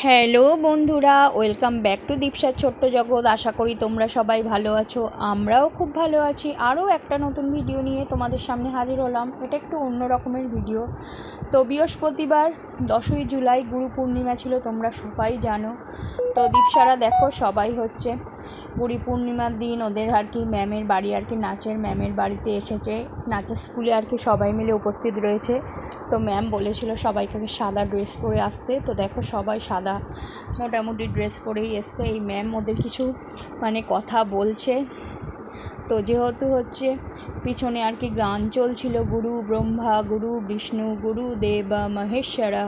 Hello বন্ধুরা, welcome back to দীপসার ছোট্ট জগৎ। আশা করি তোমরা সবাই ভালো আছো, আমরাও খুব ভালো আছি। আরও একটা নতুন ভিডিও নিয়ে তোমাদের সামনে হাজির হলাম। এটা একটু অন্য রকমের ভিডিও। তো বৃহস্পতিবার 10ই জুলাই গুরু পূর্ণিমা ছিল, তোমরা সবাই জানো। তো দীপসারা দেখো সবাই হচ্ছে গুরু পূর্ণিমার দিন ওদের আর কি ম্যামের বাড়ি আর কি নাচের ম্যামের বাড়িতে এসেছে, নাচের স্কুলে আর কি সবাই মিলে উপস্থিত রয়েছে। তো ম্যাম বলেছিল সবাইকে সাদা ড্রেস পরে আসতে। তো দেখো সবাই সাদা মোটামুটি ড্রেস পরেই এসছে। এই ম্যাম ওদের কিছু কথা বলছে। তো যেহেতু হচ্ছে পিছনে আর কি গান চলছিল, গুরু ব্রহ্মা গুরু বিষ্ণু গুরু দেবা মহেশ্বরা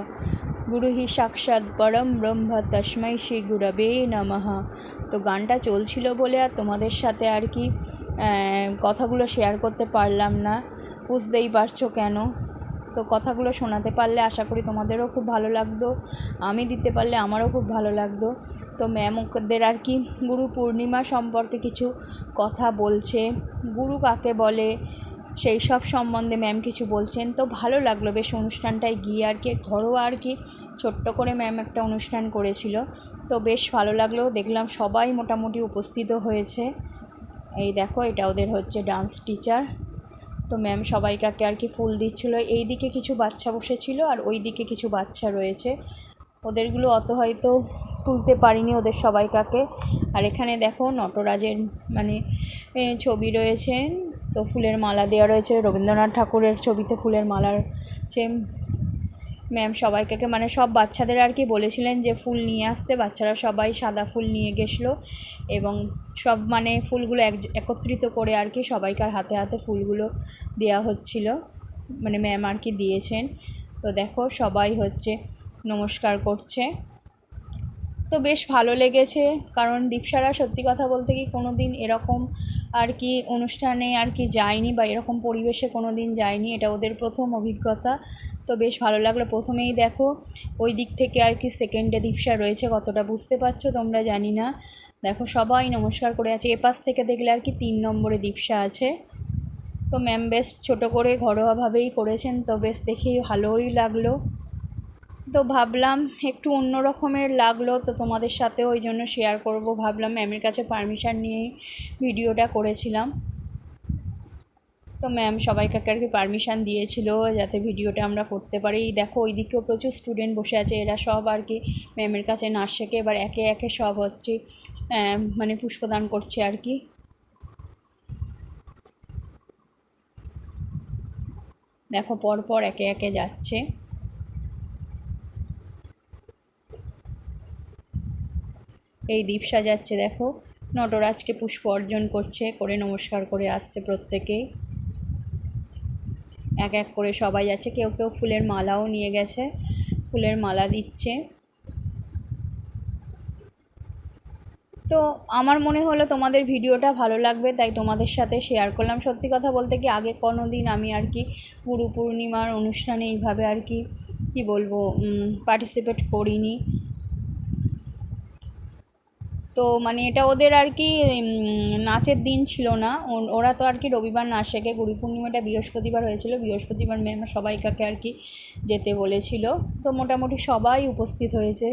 গুরু হি সাক্ষাৎ পরম ব্রহ্ম তস্মৈ শ্রী গুরবে নমঃ। তো গানটা চলছিল বলে আর তোমাদের সাথে আর কি কথাগুলো শেয়ার করতে পারলাম না, বুঝতেই পারছো কেন। তো কথাগুলো শোনাতে পারলে আশা করি তোমাদেরও খুব ভালো লাগতো, আমি দিতে পারলে আমারও খুব ভালো লাগতো। তো ম্যাম ওদের আর কি গুরু পূর্ণিমা সম্পর্কে কিছু কথা বলছে, গুরু কাকে বলে সেই সব সম্বন্ধে ম্যাম কিছু বলছেন। তো ভালো লাগলো বেশ অনুষ্ঠানটায় গিয়ে আর কি, ঘরোয়া আর কি ছোট্ট করে ম্যাম একটা অনুষ্ঠান করেছিল। তো বেশ ভালো লাগলো, দেখলাম সবাই মোটামুটি উপস্থিত হয়েছে। এই দেখো এটা ওদের হচ্ছে ডান্স টিচার। তো ম্যাম সবাইকাকে আর কি ফুল দিচ্ছিলো। এই দিকে কিছু বাচ্চা বসেছিল আর ওই দিকে কিছু বাচ্চা রয়েছে, ওদেরগুলো অত হয়তো তুলতে পারিনি ওদের সবাইকাকে। আর এখানে দেখো নটরাজের ছবি রয়েছে। তো ফুলের মালা দেওয়া রয়েছে, রবীন্দ্রনাথ ঠাকুরের ছবিতে ফুলের মালার ম্যাম সবাইকে সব বাচ্চাদের আর কি বলেছিলেন যে ফুল নিয়ে আসতে। বাচ্চারা সবাই সাদা ফুল নিয়ে গেছিলো এবং সব ফুলগুলো একত্রিত করে আর কি সবাইকার হাতে হাতে ফুলগুলো দেওয়া হচ্ছিল, ম্যাম আর কি দিয়েছেন। তো দেখো সবাই হচ্ছে নমস্কার করছে। তো বেশ ভালো লেগেছে, কারণ দীপসারা সত্যি কথা বলতে কি কোনো দিন এরকম আর কি অনুষ্ঠানে আর কি যায়নি বা এরকম পরিবেশে কোনো দিন যায়নি, এটা ওদের প্রথম অভিজ্ঞতা। তো বেশ ভালো লাগলো। প্রথমেই দেখো ওই দিক থেকে আর কি সেকেন্ডে দীপসা রয়েছে, কতটা বুঝতে পারছো তোমরা জানি না। দেখো সবাই নমস্কার করে আছে। এপাশ থেকে দেখলে আর কি 3 নম্বরে দীপসা আছে। তো ম্যাম বেশ ছোটো করে ঘরোয়াভাবেই করেছেন, তো বেশ দেখে ভালোই লাগলো। তো ভাবলাম একটু অন্য রকমের লাগলো, তো তোমাদের সাথেও ওই জন্য শেয়ার করব ভাবলাম। ম্যামের কাছে পারমিশন নিয়েই ভিডিওটা করেছিলাম। তো ম্যাম সবাইকে আর কি পারমিশন দিয়েছিল যাতে ভিডিওটা আমরা করতে পারি। দেখো ওই দিকেও প্রচুর স্টুডেন্ট বসে আছে, এরা সব আর কি ম্যামের কাছে নাচ শেখে। এবার একে একে সব হচ্ছে পুষ্পদান করছে আর কি। দেখো পরপর একে একে যাচ্ছে। এই দীপসা যাচ্ছে, দেখো নটরাজকে পুষ্প অর্জন করছে, করে নমস্কার করে আসছে প্রত্যেকেই। এক এক করে সবাই যাচ্ছে, কেউ কেউ ফুলের মালাও নিয়ে গেছে, ফুলের মালা দিচ্ছে। তো আমার মনে হলো তোমাদের ভিডিওটা ভালো লাগবে, তাই তোমাদের সাথে শেয়ার করলাম। সত্যি কথা বলতে কি আগে কোনো দিন আমি আর কি গুরু পূর্ণিমার অনুষ্ঠানে এইভাবে আর কি বলবো পার্টিসিপেট করিনি। তো এটা ওদের আর কি নাচের দিন ছিল না, ওরা তো আর কি রবিবার নাচ শেখে। গুরু পূর্ণিমাটা বৃহস্পতিবার হয়েছিল, বৃহস্পতিবার ম্যাম সবাইকাকে আর কি যেতে বলেছিল। তো মোটামুটি সবাই উপস্থিত হয়েছে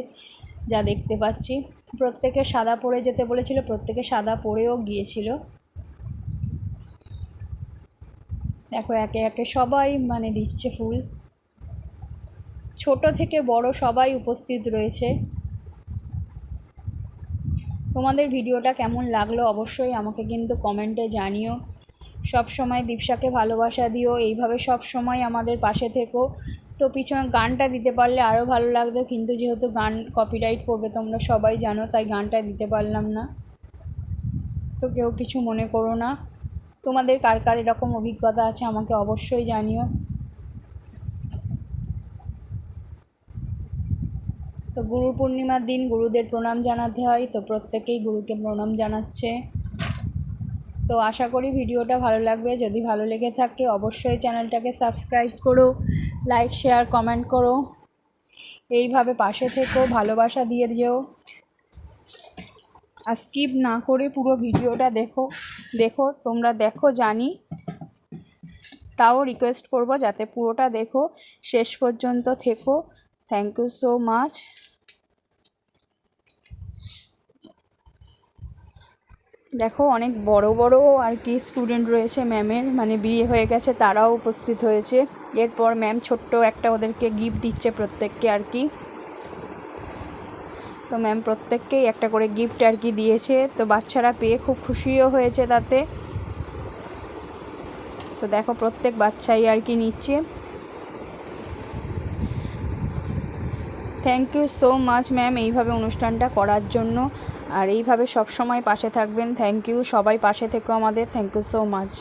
যা দেখতে পাচ্ছি। প্রত্যেকে সাদা পরে যেতে বলেছিল, প্রত্যেকে সাদা পরেও গিয়েছিল। দেখো একে একে সবাই দিচ্ছে ফুল, ছোট থেকে বড় সবাই উপস্থিত রয়েছে। তোমাদের ভিডিওটা কেমন লাগলো অবশ্যই আমাকে কিন্তু কমেন্টে জানিও। সব সময় দীপসাকে ভালোবাসা দিও, এইভাবে সব সময় আমাদের পাশে থেকো। তো পিছনে গানটা দিতে পারলে আরও ভালো লাগতো, কিন্তু যেহেতু গান কপিরাইট করবে তোমরা সবাই জানো, তাই গানটা দিতে পারলাম না। তো কেউ কিছু মনে করো না। তোমাদের কার কার এরকম অভিজ্ঞতা আছে আমাকে অবশ্যই জানিও। তো গুরু পূর্ণিমার দিন গুরুদের প্রণাম জানাতে হয়, তো প্রত্যেকেই গুরুকে প্রণাম জানাচ্ছে। তো আশা করি ভিডিওটা ভালো লাগবে। যদি ভালো লেগে থাকে অবশ্যই চ্যানেলটাকে সাবস্ক্রাইব করো, লাইক শেয়ার কমেন্ট করো, এইভাবে পাশে থেকো, ভালোবাসা দিয়ে দিও। আর স্কিপ না করে পুরো ভিডিওটা দেখো তোমরা দেখো জানি, তাও রিকোয়েস্ট করব যাতে পুরোটা দেখো, শেষ পর্যন্ত থেকো। Thank you so much. দেখো অনেক বড় বড় আর কি স্টুডেন্ট রয়েছে ম্যামের, মানে বিয়ে হয়ে গেছে তারাও উপস্থিত হয়েছে। এরপর ম্যাম ছোট্ট একটা ওদেরকে গিফট দিচ্ছে প্রত্যেককে আর কি। তো ম্যাম প্রত্যেককেই একটা করে গিফট আর কি দিয়েছে, তো বাচ্চারা পেয়ে খুব খুশিও হয়েছে তাতে। তো দেখো প্রত্যেক বাচ্চাই আর কি নিচ্ছে। Thank you so much ma'am এইভাবে অনুষ্ঠানটা করার জন্য, আর এইভাবে সব সময় পাশে থাকবেন। থ্যাংক ইউ, সবাই পাশে থেকো আমাদের। Thank you so much.